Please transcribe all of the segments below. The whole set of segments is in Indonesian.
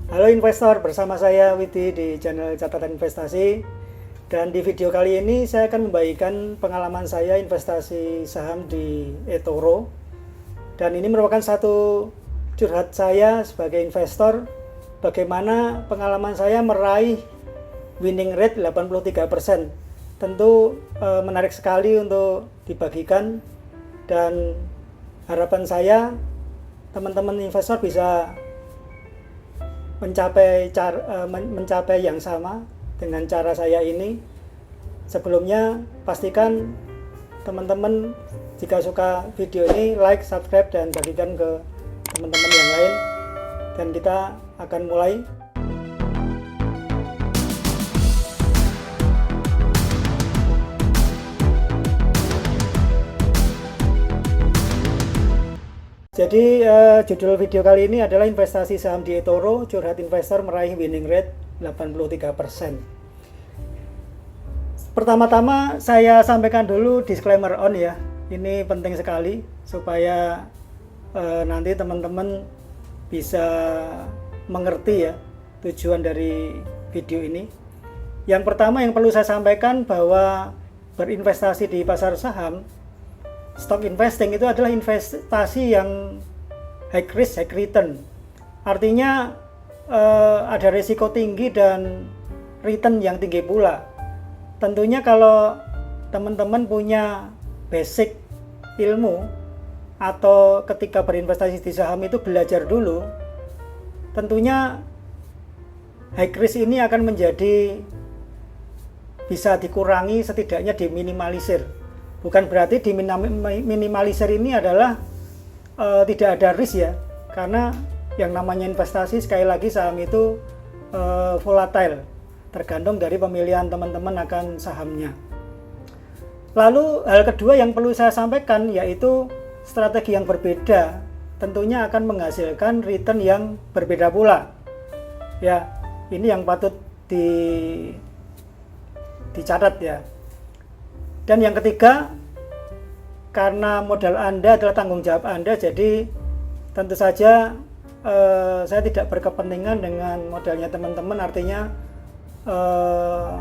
Halo investor, bersama saya Widi di channel Catatan Investasi. Dan di video kali ini saya akan membagikan pengalaman saya investasi saham di eToro. Dan ini merupakan satu curhat saya sebagai investor, bagaimana pengalaman saya meraih winning rate 83%. Tentu menarik sekali untuk dibagikan, dan harapan saya teman-teman investor bisa mencapai yang sama dengan cara saya ini. Sebelumnya pastikan teman-teman jika suka video ini like, subscribe, dan bagikan ke teman-teman yang lain, dan kita akan mulai. Jadi judul video kali ini adalah investasi saham di eToro, curhat investor meraih winning rate 83%. Pertama-tama saya sampaikan dulu disclaimer on ya. Ini penting sekali supaya nanti teman-teman bisa mengerti ya tujuan dari video ini. Yang pertama yang perlu saya sampaikan bahwa berinvestasi di pasar saham, stock investing itu adalah investasi yang high risk, high return. Artinya ada risiko tinggi dan return yang tinggi pula. Tentunya kalau teman-teman punya basic ilmu atau ketika berinvestasi di saham itu belajar dulu, tentunya high risk ini akan menjadi bisa dikurangi, setidaknya diminimalisir. Bukan berarti minimalisir ini adalah tidak ada risk ya, karena yang namanya investasi sekali lagi saham itu volatile, tergantung dari pemilihan teman-teman akan sahamnya. Lalu hal kedua yang perlu saya sampaikan yaitu strategi yang berbeda tentunya akan menghasilkan return yang berbeda pula. Ya, ini yang patut dicatat ya. Dan yang ketiga, karena modal Anda adalah tanggung jawab Anda, jadi tentu saja saya tidak berkepentingan dengan modalnya teman-teman. Artinya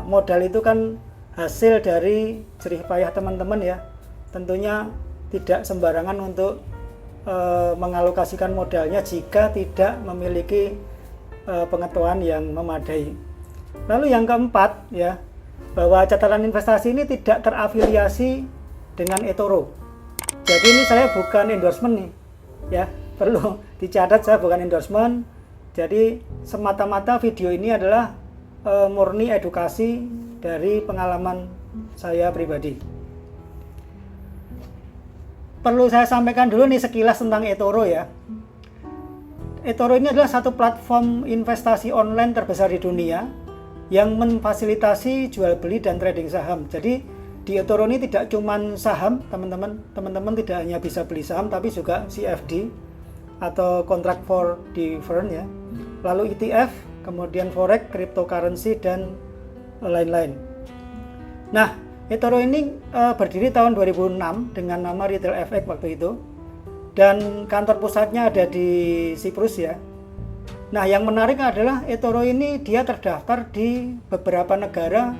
modal itu kan hasil dari jerih payah teman-teman ya. Tentunya tidak sembarangan untuk mengalokasikan modalnya jika tidak memiliki pengetahuan yang memadai. Lalu yang keempat ya, bahwa catatan investasi ini tidak terafiliasi dengan eToro. Jadi ini saya bukan endorsement nih, ya perlu dicatat, saya bukan endorsement. Jadi semata-mata video ini adalah murni edukasi dari pengalaman saya pribadi. Perlu saya sampaikan dulu nih sekilas tentang eToro ya. eToro ini adalah satu platform investasi online terbesar di dunia yang memfasilitasi jual beli dan trading saham. Jadi di eToro ini tidak cuma saham, teman-teman tidak hanya bisa beli saham, tapi juga CFD atau contract for difference ya. Lalu ETF, kemudian forex, cryptocurrency, dan lain-lain. Nah, eToro ini berdiri tahun 2006 dengan nama Retail FX waktu itu, dan kantor pusatnya ada di Siprus ya. Nah, yang menarik adalah eToro ini dia terdaftar di beberapa negara,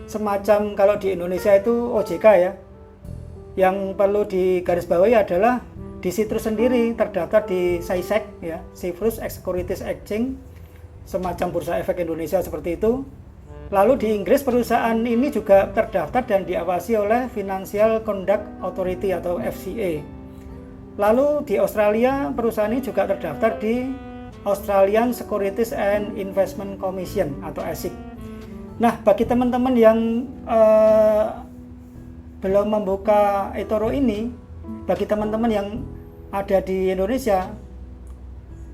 semacam kalau di Indonesia itu OJK ya. Yang perlu digarisbawahi adalah di Siprus sendiri terdaftar di SISEX ya, Cyprus Securities Exchange, semacam bursa efek Indonesia seperti itu. Lalu di Inggris perusahaan ini juga terdaftar dan diawasi oleh Financial Conduct Authority atau FCA. Lalu di Australia perusahaan ini juga terdaftar di Australian Securities and Investment Commission atau ASIC. Nah, bagi teman-teman yang belum membuka eToro ini, bagi teman-teman yang ada di Indonesia,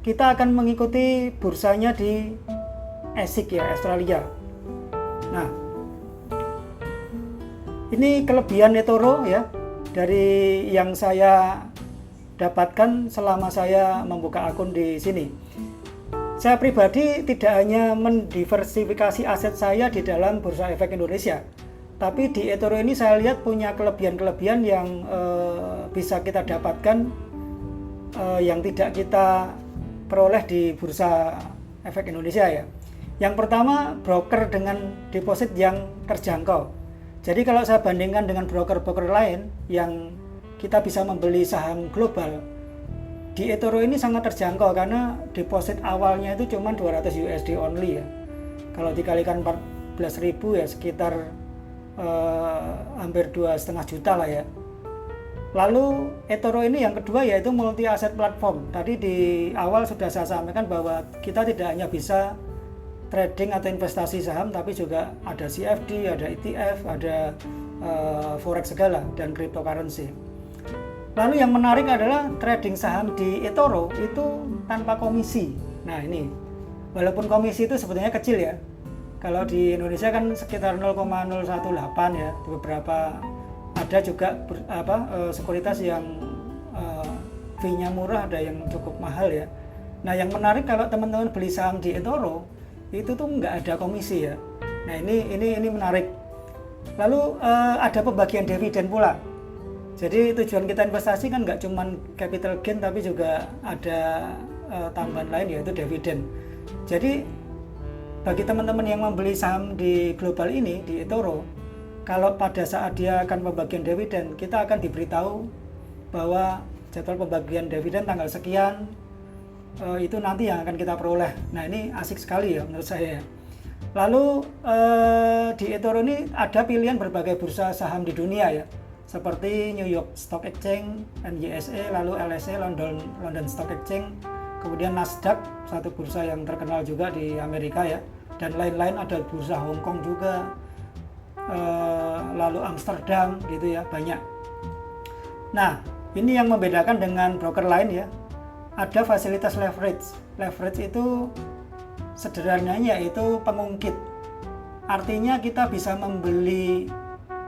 kita akan mengikuti bursanya di ASIC ya, Australia. Nah, ini kelebihan eToro ya dari yang saya dapatkan selama saya membuka akun di sini. Saya pribadi tidak hanya mendiversifikasi aset saya di dalam Bursa Efek Indonesia, tapi di eToro ini saya lihat punya kelebihan-kelebihan yang bisa kita dapatkan yang tidak kita peroleh di bursa efek Indonesia ya. Yang pertama, broker dengan deposit yang terjangkau. Jadi kalau saya bandingkan dengan broker-broker lain yang kita bisa membeli saham global, di eToro ini sangat terjangkau karena deposit awalnya itu cuma 200 USD only ya. Kalau dikalikan 14.000 ya sekitar hampir 2,5 juta lah ya. Lalu eToro ini yang kedua yaitu multi asset platform. Tadi di awal sudah saya sampaikan bahwa kita tidak hanya bisa trading atau investasi saham, tapi juga ada CFD, ada ETF, ada forex segala dan cryptocurrency. Lalu yang menarik adalah trading saham di eToro itu tanpa komisi. Nah ini, walaupun komisi itu sebetulnya kecil ya. Kalau di Indonesia kan sekitar 0,018 ya. Di beberapa ada juga sekuritas yang fee-nya murah, ada yang cukup mahal ya. Nah yang menarik kalau teman-teman beli saham di eToro itu tuh nggak ada komisi ya. Nah ini menarik. Lalu ada pembagian dividen pula. Jadi tujuan kita investasi kan nggak cuma capital gain tapi juga ada tambahan lain yaitu dividen. Jadi bagi teman-teman yang membeli saham di global ini di eToro, kalau pada saat dia akan pembagian dividen, kita akan diberitahu bahwa jadwal pembagian dividen tanggal sekian itu nanti yang akan kita peroleh. Nah ini asik sekali ya menurut saya. Lalu di eToro ini ada pilihan berbagai bursa saham di dunia ya, seperti New York Stock Exchange, NYSE, lalu LSE, London Stock Exchange, kemudian Nasdaq, satu bursa yang terkenal juga di Amerika ya, dan lain-lain, ada bursa Hong Kong juga, lalu Amsterdam gitu ya, banyak. Nah ini yang membedakan dengan broker lain ya, ada fasilitas leverage. Leverage itu sederhananya yaitu pengungkit, artinya kita bisa membeli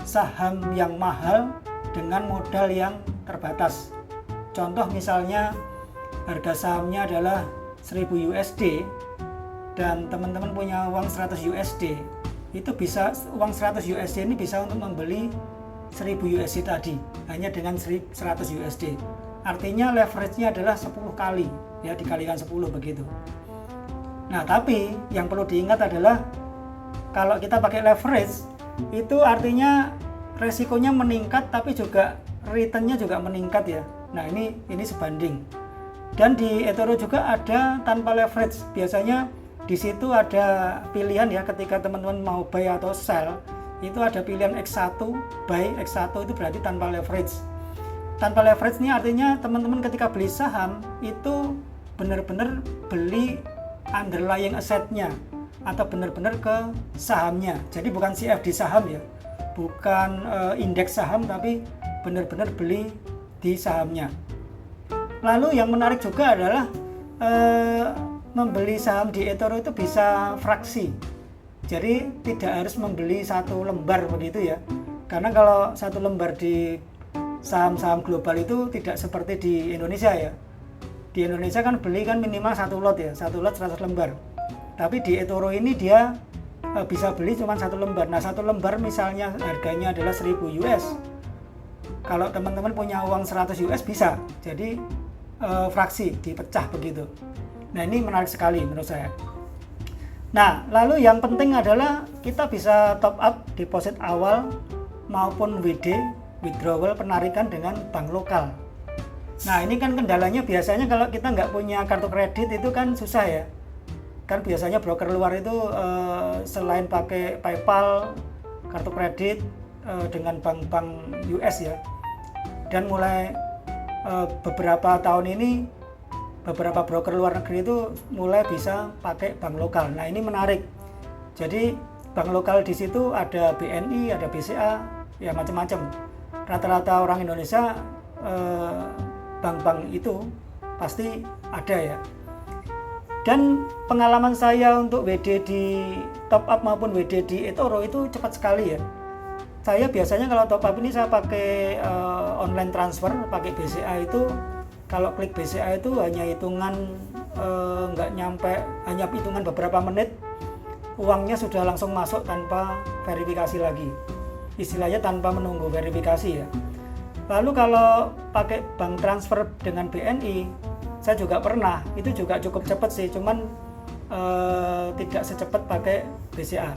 saham yang mahal dengan modal yang terbatas. Contoh misalnya harga sahamnya adalah 1000 USD dan teman-teman punya uang 100 USD, itu bisa uang 100 USD ini bisa untuk membeli 1000 USD tadi hanya dengan 100 USD. Artinya leverage-nya adalah 10 kali ya, dikalikan 10 begitu. Nah tapi yang perlu diingat adalah kalau kita pakai leverage itu artinya resikonya meningkat tapi juga return-nya juga meningkat ya. Nah ini sebanding. Dan di eToro juga ada tanpa leverage. Biasanya di situ ada pilihan ya, ketika teman-teman mau buy atau sell itu ada pilihan X1 buy, X1 itu berarti tanpa leverage. Tanpa leverage ini artinya teman-teman ketika beli saham itu benar-benar beli underlying asset-nya atau benar-benar ke sahamnya. Jadi bukan CFD saham ya, bukan indeks saham, tapi benar-benar beli di sahamnya. Lalu yang menarik juga adalah membeli saham di eToro itu bisa fraksi. Jadi tidak harus membeli satu lembar begitu ya. Karena kalau satu lembar di saham-saham global itu tidak seperti di Indonesia ya. Di Indonesia kan beli kan minimal satu lot ya, satu lot 100 lembar. Tapi di eToro ini dia bisa beli cuma satu lembar. Nah satu lembar misalnya harganya adalah 1000 US. Kalau teman-teman punya uang 100 US bisa. Jadi fraksi dipecah begitu. Nah ini menarik sekali menurut saya. Nah lalu yang penting adalah kita bisa top up deposit awal maupun WD, withdrawal, penarikan dengan bank lokal. Nah ini kan kendalanya biasanya kalau kita nggak punya kartu kredit itu kan susah ya. Kan biasanya broker luar itu selain pakai PayPal, kartu kredit dengan bank-bank US ya, dan mulai beberapa tahun ini beberapa broker luar negeri itu mulai bisa pakai bank lokal. Nah ini menarik. Jadi bank lokal di situ ada BNI, ada BCA, ya macam-macam. Rata-rata orang Indonesia bank-bank itu pasti ada ya. Dan pengalaman saya untuk WD di top up maupun WD di eToro itu cepat sekali ya. Saya biasanya kalau top up ini saya pakai online transfer, pakai BCA itu. Kalau klik BCA itu hanya hitungan nggak nyampe, hanya hitungan beberapa menit, uangnya sudah langsung masuk tanpa verifikasi lagi. Istilahnya tanpa menunggu verifikasi ya. Lalu kalau pakai bank transfer dengan BNI, saya juga pernah, itu juga cukup cepat sih, cuman tidak secepat pakai BCA.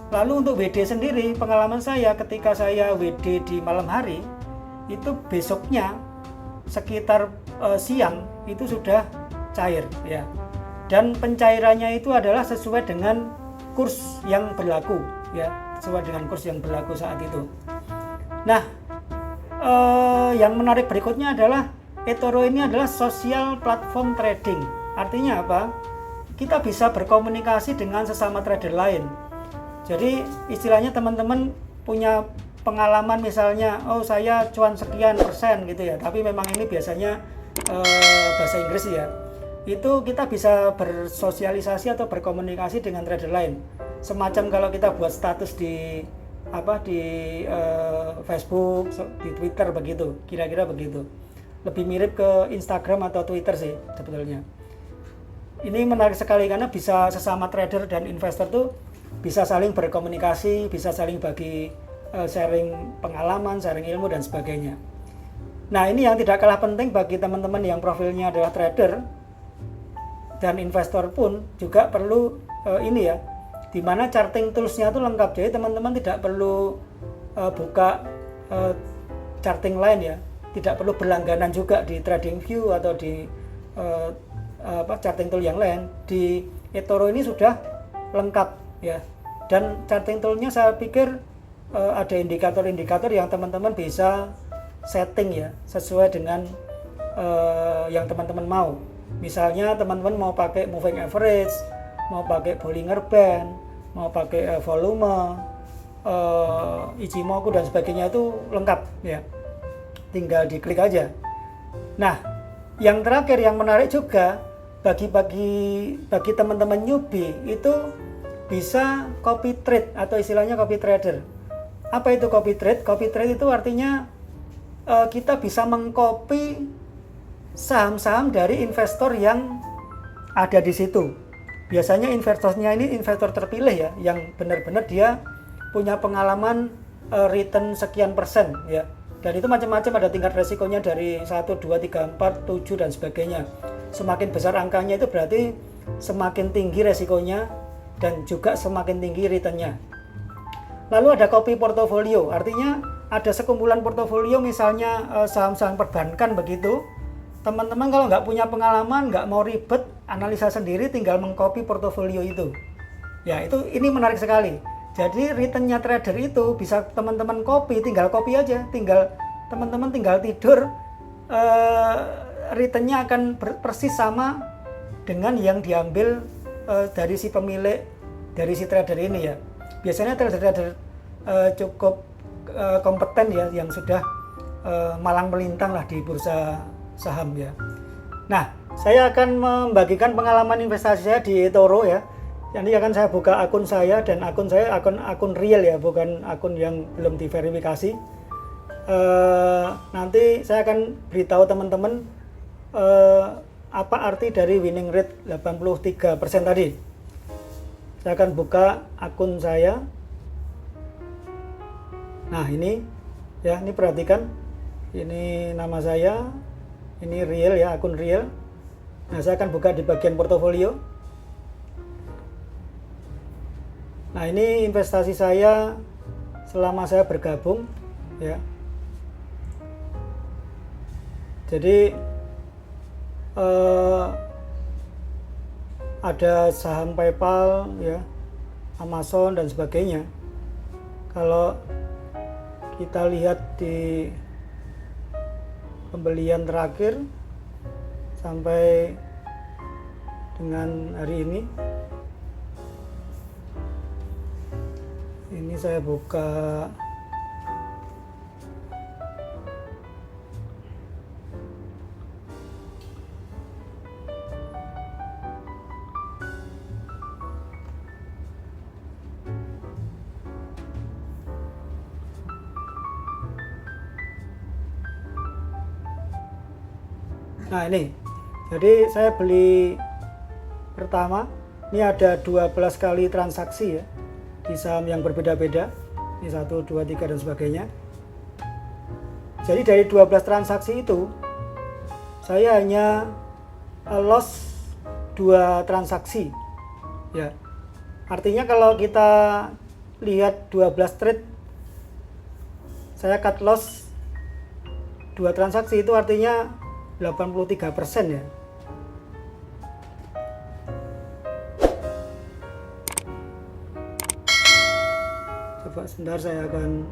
Lalu untuk WD sendiri, pengalaman saya ketika saya WD di malam hari, itu besoknya sekitar siang itu sudah cair ya. Dan pencairannya itu adalah sesuai dengan kurs yang berlaku ya, sesuai dengan kurs yang berlaku saat itu. Nah, yang menarik berikutnya adalah eToro ini adalah social platform trading. Artinya apa? Kita bisa berkomunikasi dengan sesama trader lain. Jadi istilahnya teman-teman punya pengalaman misalnya, oh saya cuan sekian persen gitu ya, tapi memang ini biasanya bahasa Inggris ya. Itu kita bisa bersosialisasi atau berkomunikasi dengan trader lain. Semacam kalau kita buat status di Facebook, di Twitter begitu, kira-kira begitu. Lebih mirip ke Instagram atau Twitter sih sebetulnya. Ini menarik sekali karena bisa sesama trader dan investor tuh bisa saling berkomunikasi, bisa saling bagi sharing pengalaman, sharing ilmu dan sebagainya. Nah, ini yang tidak kalah penting bagi teman-teman yang profilnya adalah trader dan investor pun juga perlu ini ya, dimana charting toolsnya itu lengkap. Jadi teman-teman tidak perlu buka charting lain ya, tidak perlu berlangganan juga di TradingView atau di charting tool yang lain. Di eToro ini sudah lengkap ya, dan charting toolnya saya pikir ada indikator-indikator yang teman-teman bisa setting ya sesuai dengan yang teman-teman mau. Misalnya teman-teman mau pakai moving average, mau pakai Bollinger Band, mau pakai volume, Ichimoku dan sebagainya, itu lengkap ya, tinggal diklik aja. Nah, yang terakhir yang menarik juga bagi teman-teman newbie itu bisa copy trade atau istilahnya copy trader. Apa itu copy trade? Copy trade itu artinya kita bisa mengcopy saham-saham dari investor yang ada di situ. Biasanya investornya ini investor terpilih ya, yang benar-benar dia punya pengalaman return sekian persen ya. Dan itu macam-macam, ada tingkat resikonya dari 1, 2, 3, 4, 7 dan sebagainya. Semakin besar angkanya itu berarti semakin tinggi resikonya dan juga semakin tinggi returnnya. Lalu ada copy portofolio, artinya ada sekumpulan portofolio misalnya saham-saham perbankan begitu. Teman-teman kalau nggak punya pengalaman, nggak mau ribet, analisa sendiri, tinggal mengcopy portofolio itu. Ya, ini menarik sekali. Jadi returnnya trader itu bisa teman-teman copy, tinggal copy aja, teman-teman tinggal tidur, returnnya akan persis sama dengan yang diambil dari si pemilik, dari si trader ini ya. Biasanya trader-trader cukup kompeten ya, yang sudah malang melintang lah di bursa saham ya. Nah, saya akan membagikan pengalaman investasi saya di eToro ya. Nanti akan saya buka akun saya, dan akun saya akun real ya, bukan akun yang belum diverifikasi. Nanti saya akan beritahu teman-teman apa arti dari winning rate 83% tadi. Saya akan buka akun saya. Nah, ini ya, ini perhatikan. Ini nama saya. Ini real ya, akun real. Nah, saya akan buka di bagian portofolio. Nah, ini investasi saya selama saya bergabung ya. Jadi ada saham PayPal ya, Amazon dan sebagainya. Kalau kita lihat di pembelian terakhir sampai dengan hari ini saya buka Nah, ini jadi saya beli pertama, ini ada 12 kali transaksi ya di saham yang berbeda-beda, ini 1, 2, 3 dan sebagainya. Jadi dari 12 transaksi itu saya hanya loss 2 transaksi ya. Artinya kalau kita lihat 12 trade saya cut loss 2 transaksi, itu artinya 83% ya. Coba sebentar, saya akan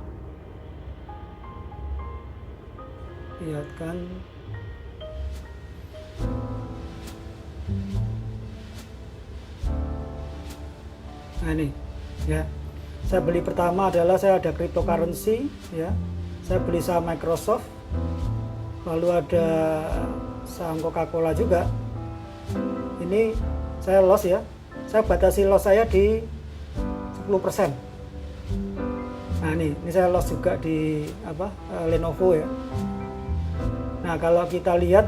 lihatkan. Nah ini ya, saya beli pertama adalah saya ada cryptocurrency ya, saya beli saham Microsoft, lalu ada saham Coca-Cola juga. Ini saya loss ya, saya batasi loss saya di 10%. Nah ini saya loss juga di Lenovo ya. Nah kalau kita lihat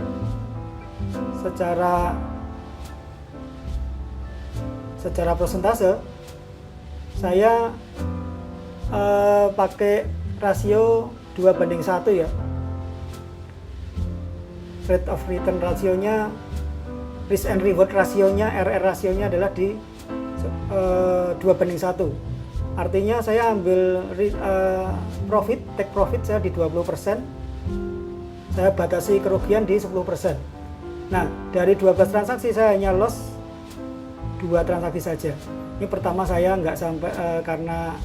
secara persentase, saya pakai rasio 2:1 ya. Rate of return rasionya, risk and reward rasionya, RR rasionya adalah di 2:1. Artinya saya ambil profit, take profit saya di 20%, saya batasi kerugian di 10%. Nah dari 12 transaksi saya hanya loss 2 transaksi saja. Ini pertama saya nggak sampai karena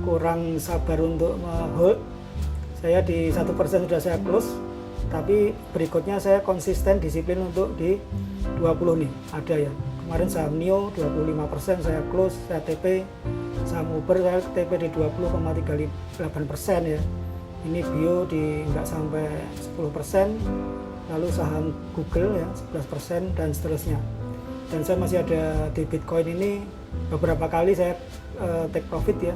kurang sabar untuk hold. Saya di 1% sudah saya close, tapi berikutnya saya konsisten disiplin untuk di 20 nih ada ya. Kemarin saham NIO 25% saya close, saya TP. Saham Uber saya TP di 20,38% ya. Ini Bio di nggak sampai 10%. Lalu saham Google ya 11% dan seterusnya. Dan saya masih ada di Bitcoin ini beberapa kali saya take profit ya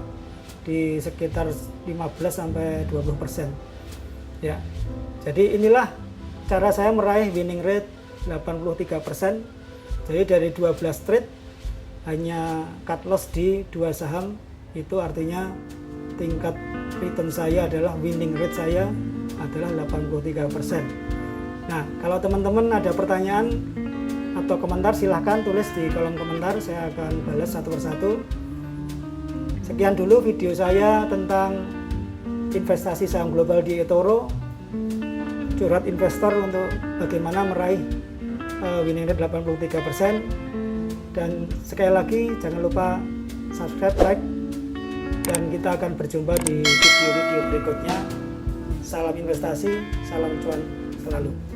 di sekitar 15-20% ya. Jadi inilah cara saya meraih winning rate 83%. Jadi dari 12 trade hanya cut loss di 2 saham, itu artinya tingkat return saya adalah, winning rate saya adalah 83%. Nah, kalau teman-teman ada pertanyaan atau komentar, silahkan tulis di kolom komentar, saya akan balas satu persatu. Sekian dulu video saya tentang investasi saham global di eToro, curhat investor untuk bagaimana meraih winning rate 83%. Dan sekali lagi jangan lupa subscribe, like, dan kita akan berjumpa di video-video berikutnya. Salam investasi, salam cuan selalu.